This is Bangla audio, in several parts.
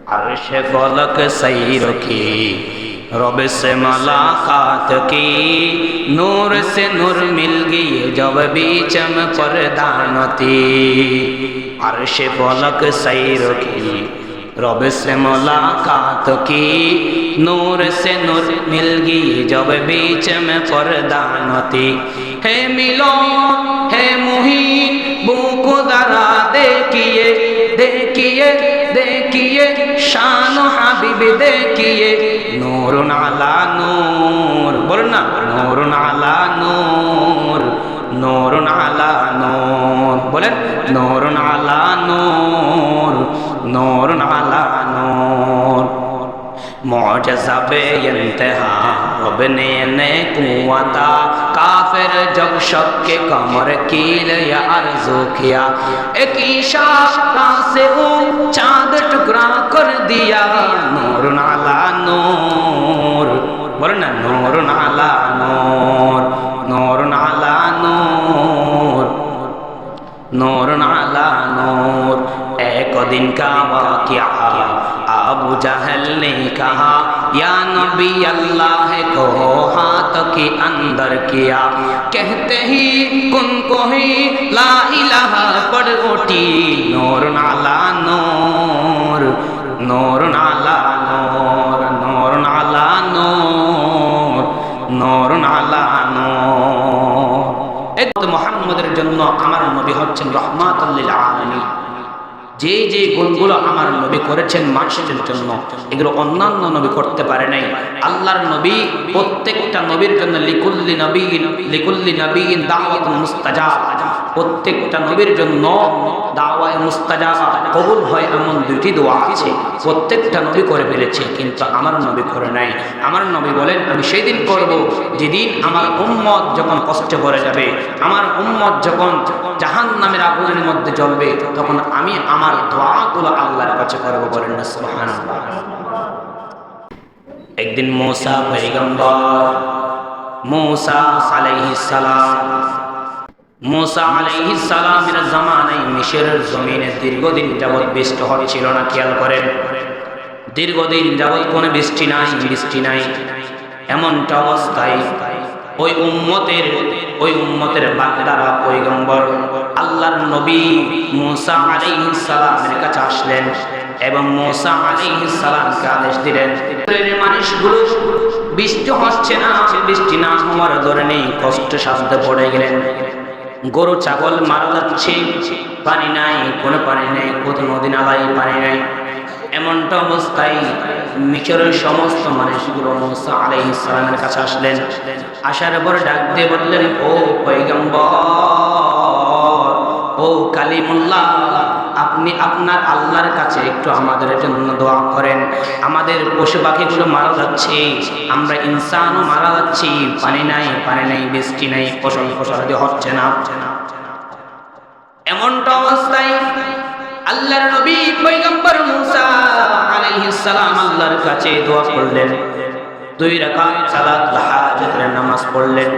अर्श फलक सैर की रब से मुलाकात की नूर से नूर मिल गई जब बीच में पर्दानती अर्श फलक सैर की रब से मुलाकात की नूर से नूर मिल गई जब बीच में पर्दानती है मिलो है मुहीन बुको दरा देखिए देखिए देखिए शान हबीब देखिए नूर नाला नूर बोलो ना नूर नाला नूर नूर नाला नूर बोले नूर नाला नूर नूर नाला नूर मौजज़ा बेइंतहा रब ने कुव्वता काफिर जब शक के कमर कील या अर्ज़ू किया एक इशारा से वो चाँद टुकड़ा कर दिया नूर नाला नूर बोलो ना नूर नाला नूर नूर नाला नूर नूर नाला नूर एक दिन का वाक़या अबू जहल ने कहा या नबी अल्लाह को हाथ के अंदर किया कहते ही कुन को ही ला इलाहा पढ़ उठी नूर नाला नूर नूर नाला नूर नूर नाला नूर नूर नाला नूर एक मुहम्मদের জন্য আমার নবী হচ্ছেন রাহমাতুল লিল আলামিন যে যে গুণগুলো আমার নবী করেছেন মানুষের জন্য এগুলো অন্যান্য নবী করতে পারে নাই আল্লাহর নবী প্রত্যেকটা নবীর জন্য লিকুল্লি নবীন দাওয়াতুল মুস্তাজাব প্রত্যেকটা নবীর জন্য দাওয়ায়ে মুস্তাজাবা কবুল হয় এমন দুটি দোয়া আছে প্রত্যেকটা নবী করে ফেলেছে কিন্তু আমার নবী করে নাই আমার নবী বলেন আমি সেই দিন করব যেদিন আমার উম্মত যখন কষ্টে পড়ে যাবে আমার উম্মত যখন জাহান্নামের আগুনের মধ্যে জ্বলবে তখন আমি আমার দোয়াগুলো আল্লাহর কাছে করব বলেন না সুবহানাল্লাহ একদিন मूसा পয়গম্বর मूसा আলাইহিস সালাম मूसा আলাইহিস সালামের জামানায় মিশরের জমিনে দীর্ঘদিন যাবত বৃষ্টি হচ্ছিল না খেয়াল করেন দীর্ঘদিন যাবত কোনো বৃষ্টি নাই এমনটা অবস্থায় ওই উম্মতের বান্দারা পয়গম্বর আল্লাহর নবী मूसा আলাইহিস সালামের কাছে আসলেন এবং मूसा আলাইহিস সালামকে আদেশ দিলেন মানুষগুলো বৃষ্টি হচ্ছে না বৃষ্টি না হওয়ার ধরনে কষ্ট সাধ্যে পড়ে গেলেন গরু ছাগল মারা যাচ্ছে পানি নাই কোনো পানি নেই কোথাও নদী নালায় পানি নাই এমনটা অবস্থায় মিশরের সমস্ত মানুষগুলো मूसा আলাইহিস সালামের কাছে আসলেন আসার পর ডাক দিয়ে বললেন ও পয়গম্বর ও কালিমুল্লাহ আপনি আপনার আল্লাহর কাছে একটু আমাদের জন্য দোয়া করেন আমাদের পশু পাখিগুলো মারা যাচ্ছে আমরা ইনসানও মারা যাচ্ছি পানি নাই বৃষ্টি নাই ফসল হচ্ছে না এমনটা অবস্থায় আল্লাহর নবী পয়গম্বর मूसा আলাইহিস সালাম আল্লাহর কাছে দোয়া করলেন 2 রাকাত সালাতুল হাজাতের নামাজ পড়লেন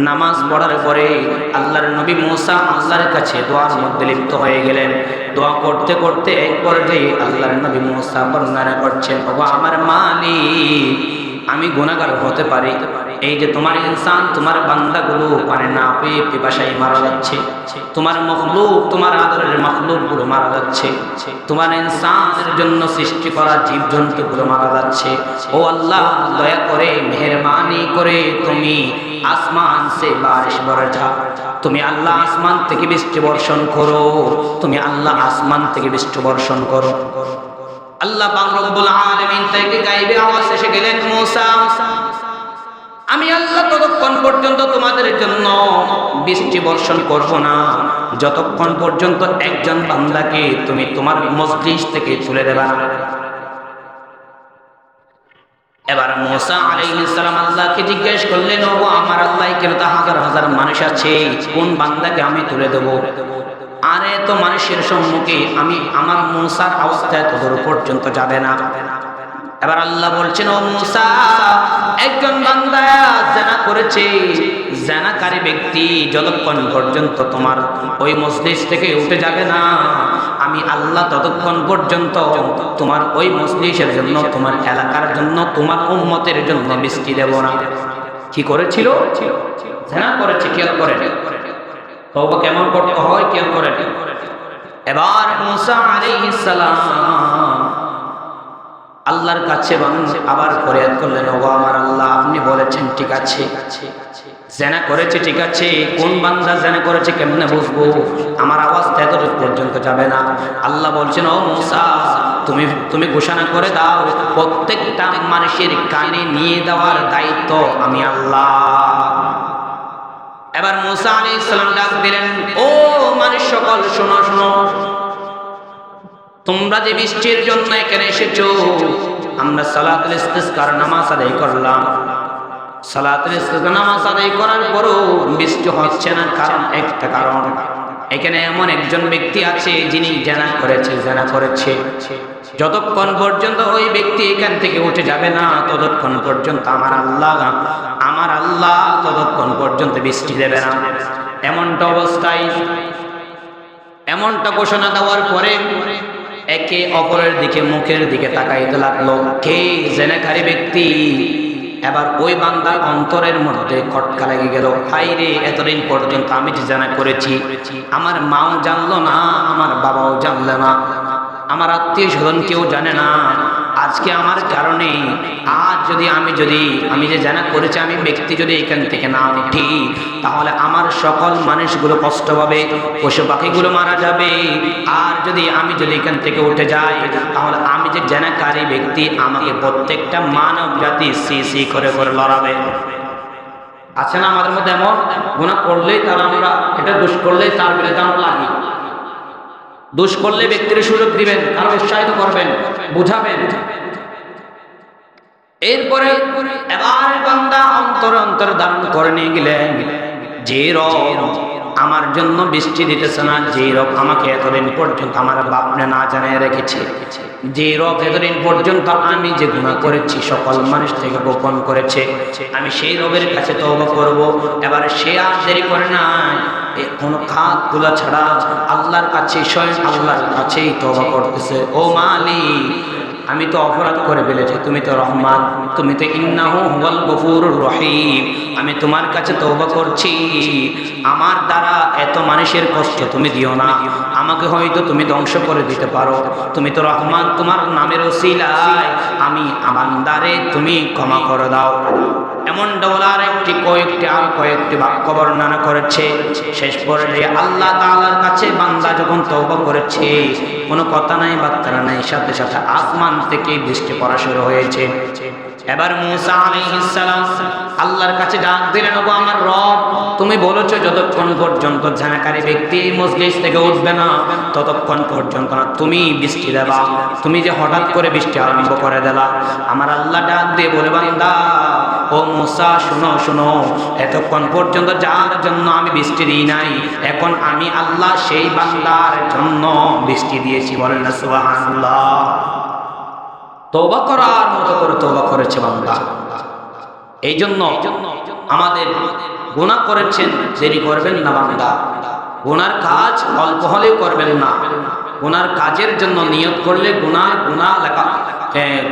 নামাজ পড়ার পরে আল্লাহর নবী मूसा আল্লাহর কাছে দোয়ার মধ্যে লিপ্ত হয়ে গেলেন দোয়া করতে করতে এক পর্যায়ে আল্লাহর নবী मूसा বর্ণনা করছেন ওগো আমার মালিক আমি গুনাহগার হতে পারি এই যে তোমার ইনসান তোমার বান্দাগুলো পানি না পেয়ে পিপাসায় মারা যাচ্ছে তোমার মখলুক তোমার আদরের মখলুকগুলো মারা যাচ্ছে তোমার ইনসানের জন্য সৃষ্টি করা জীবজন্তুগুলো মারা যাচ্ছে ও আল্লাহ দয়া করে মেহেরবানি করে তুমি আসমান সে বারিশ বরঝা তুমি আল্লাহ আসমান থেকে বৃষ্টি বর্ষণ করো তুমি আল্লাহ আসমান থেকে বৃষ্টি বর্ষণ করো আল্লাহ পাক রব্বুল আলামিন থেকে গায়বে আওয়াজ এসে গেলেন मूसा আমি আল্লাহ ততক্ষণ পর্যন্ত তোমাদের জন্য বৃষ্টি বর্ষণ করব না যতক্ষণ পর্যন্ত একজন বান্দাকে তুমি তোমার মজলিস থেকে তুলে দেবা না এবার मूसा আলাইহিস সালাম আল্লাহকে জিজ্ঞেস করলেন ও আমার আল্লাহ কেন তা হাজার হাজার মানুষ আছে কোন বান্দাকে আমি তুলে দেব আরে তো মানুষের সম্মুখে আমি আমার मूसाর অবস্থা তদূর পর্যন্ত যাবে না এবার আল্লাহ বলছেন, ও মুসা, একজন বান্দা জিনা করেছে, জিনাকারী ব্যক্তি যতক্ষণ পর্যন্ত তোমার ওই মজলিস থেকে উঠে যাবে না, আমি আল্লাহ ততক্ষণ পর্যন্ত তোমার ওই মজলিসের জন্য, তোমার এলাকার জন্য, তোমার উম্মতের জন্য বৃষ্টি দেব না। কি করেছিল? জিনা করেছে। খেয়াল করেন তওবা কেমন করতে হয়, খেয়াল করেন। এবার মুসা আলাইহিস সালাম আল্লাহর কাছে আবার ফরিয়াদ করলেন, ওগো আমার আল্লাহ, আপনি বলেছেন ঠিক আছে, জিনা করেছে ঠিক আছে, কোন বান্দা জিনা করেছে কেমনে বুঝবো? আমার আওয়াজ এতটুকু পর্যন্ত যাবে না। আল্লাহ বলছেন, ও মুসা, তুমি ঘোষণা করে দাও, প্রত্যেকটা মানুষের কানে নিয়ে দেওয়ার দায়িত্ব আমি আল্লাহ। এবার মুসা আলাইহিস সালাম ডাক দিলেন, ও মানুষ সকল, শোনো শোনো, তোমরা যে বৃষ্টির জন্য এখানে এসেছো, আমরা সালাতুল ইস্তিসকার নামাজ আদায় করলাম। সালাতুল ইস্তিসকার নামাজ আদায় করার পরও বৃষ্টি হচ্ছে না, কারণ একটা কারণ, এখানে এমন একজন ব্যক্তি আছে যিনি জিনা করেছে। যতক্ষণ পর্যন্ত ওই ব্যক্তি এখান থেকে উঠে যাবে না, ততক্ষণ পর্যন্ত আমার আল্লাহ ততক্ষণ পর্যন্ত বৃষ্টি দেবে না। এমনটা অবস্থায়, এমনটা ঘোষণা দেওয়ার পরে একে অপরের দিকে, মুখের দিকে তাকাইতে লাগলো, কে জিনাকারী ব্যক্তি। এবার ওই বান্দার অন্তরের মধ্যে খটকা লেগে গেল, হাই রে, এতদিন পর্যন্ত আমি যে জিনা করেছি, আমার মাও জানলো না, আমার বাবাও জানলো না, আমার আত্মীয় স্বজন কেউ জানে না, আজকে আমার কারণে আজ যদি আমি যে জিনা করেছি, আমি ব্যক্তি যদি এখান থেকে না উঠি, তাহলে আমার সকল মানুষগুলো কষ্ট পাবে, পশু পাখিগুলো মারা যাবে। আর আমি যদি এখান থেকে উঠে যাই, তাহলে আমি যে জিনাকারী ব্যক্তি, আমাকে প্রত্যেকটা মানব জাতি সি করে লড়াবে। আছে না আমাদের মধ্যে এমন? গুনাহ করলেই তার আমরা, এটা দোষ করলেই তার বিরুদ্ধে আমরা লাগি। দোষ করলে ব্যক্তির সুযোগ দিবেন, আরো উৎসাহিত করবেন, বুঝাবেন। এরপরে এবার বান্দা অন্তর ধারণ করে নিয়ে গেলেন, যে রব আমার জন্য বৃষ্টি দিতেছে না, যে রব আমাকে এতদিন পর্যন্ত আমার বাপনে না জানিয়ে রেখেছে, যে রব এতদিন পর্যন্ত আমি যে গুনাহ করেছি সকল মানুষ থেকে গোপন করেছে, আমি সেই রবের কাছে তওবা করব। এবার সে আর দেরি করে না, কোনো খাত তুলা ছাড়া আল্লাহর কাছে, স্বয়ং আল্লাহর কাছেই তওবা করতেছে। ও মালিক, আমি তো অপরাধ করে ফেলেছি, তুমি তো রহমান, তুমি তো ইন্নাহু হুয়াল গফুরুর রহিম, আমি তোমার কাছে তওবা করছি, আমার দ্বারা এত মানুষের কষ্ট তুমি দিও না, আমাকে হয়তো তুমি ধ্বংস করে দিতে পারো, তুমি তো রহমান, তোমার নামের ওসিলায় আমি আমার দ্বারে তুমি ক্ষমা করে দাও। এমন ডলার কয়েকটি বাক্য বর্ণনা করেছে। শেষ পর্যায়ে আল্লাহ তাআলার কাছে বান্দা যখন তওবা করেছে, কোনো কথা নাই, বার্তা নাই, সাথে সাথে আসমান থেকে বৃষ্টি পড়া শুরু হয়েছে। এবার মুসা আলাইহিস সালাম আল্লাহর কাছে ডাক দিলেন, ওগো আমার রব, তুমি বলেছো যতক্ষণ পর্যন্ত জিনাকারী ব্যক্তি মজলিস থেকে উঠবে না, ততক্ষণ পর্যন্ত না তুমি বৃষ্টি দেবা। তুমি যে হঠাৎ করে বৃষ্টি আরম্ভ করে দিলা। আমার আল্লাহ ডাক দিয়ে বলে, বান্দা, ও মুসা, শুনো শুনো, এতক্ষণ পর্যন্ত যার জন্য আমি বৃষ্টি দিই নাই, এখন আমি আল্লাহ সেই বান্দার জন্য বৃষ্টি দিয়েছি। বলেন না সুবহানাল্লাহ। তওবা করার মতো করে তওবা করেছে বান্দা। এই জন্য আমাদের গুনাহ করেছেন, দেরি করবেন না বান্দা। গুনার কাজ অল্প হলেও করবেন না। গুনার কাজের জন্য নিয়ত করলে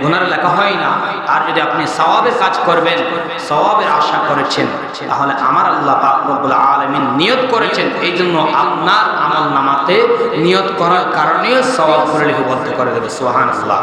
গুনার লেখা হয় না। আর যদি আপনি সওয়াবের কাজ করবেন, সওয়াবের আশা করেছেন, তাহলে আমার আল্লাহ পাক রব্বুল আলামিন নিয়ত করেছেন, এই জন্য আপনার আমল নামাতে নিয়ত করার কারণে সওয়াব করে লিপিবদ্ধ করে দেবে। সুবহানাল্লাহ।